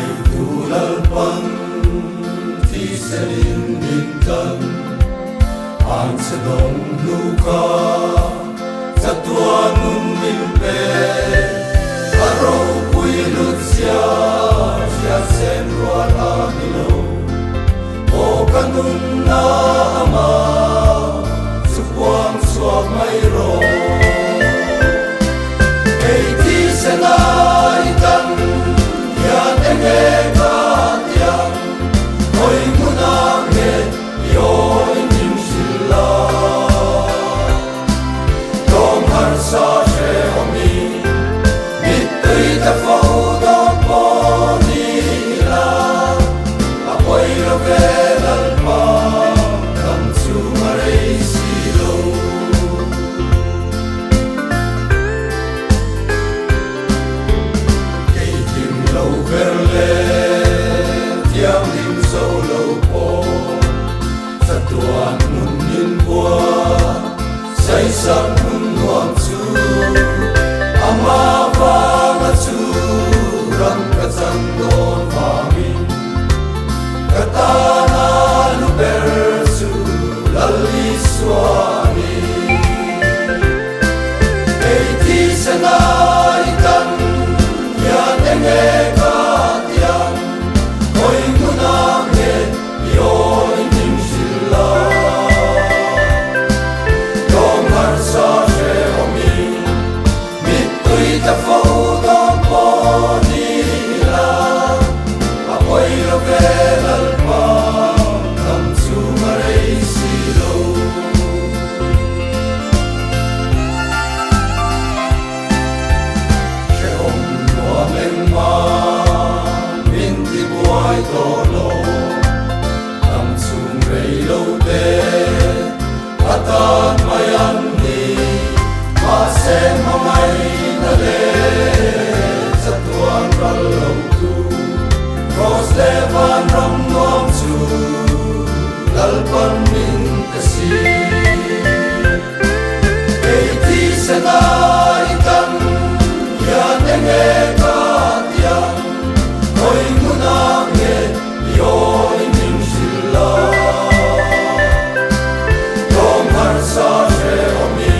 Tulalpan ti selin mintan ang sedong luka satuan nun milpe araw puilut siya sen ruala nilo o kanun na ama supuang suag mayro kay ti senaitan yan engega tiang hoy munange yoy nim sila dom har sa she omi mitui ta fo dom poni la apoy lo velal pa kam su marei silo kay tim lo verle tiang lim solo po sa tuan nun nin bua say sang nun nuam su ama vanga su rang kacang don vami katana luber su lali swami kay ti senaitan yan engega tiang hoy munange yoy nim sila dom har sa she omi mitui ta fo dom poni la apoy lo velal pa kam su marei silo she om noa mengma minti buai tolo kam sum rei lo te atan mayan ni masem mamay na le sa tuang ralo tu Rose levan ram nuam su lalpan min kasi kay ti senaitan yan engega tiang hoy munange yoy nim sila dom har sa she omi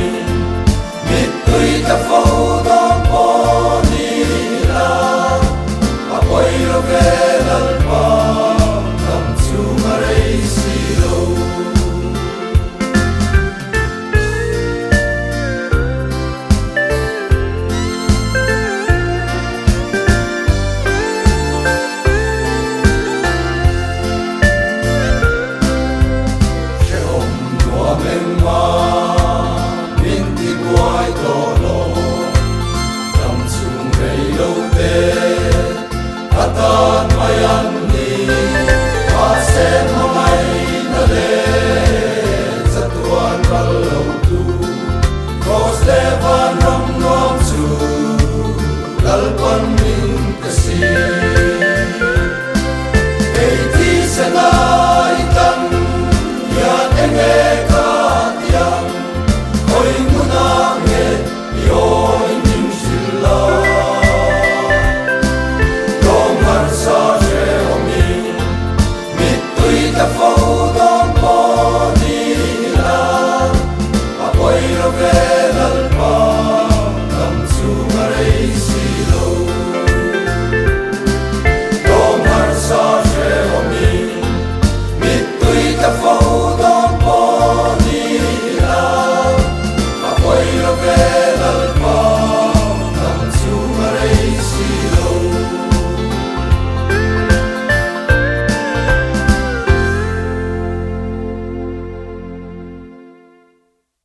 mitui ta fo dom poni la apoy lo velal pa kam su marei silo she om noa mengma minti buai tolo kam sum rei lo te atan mayan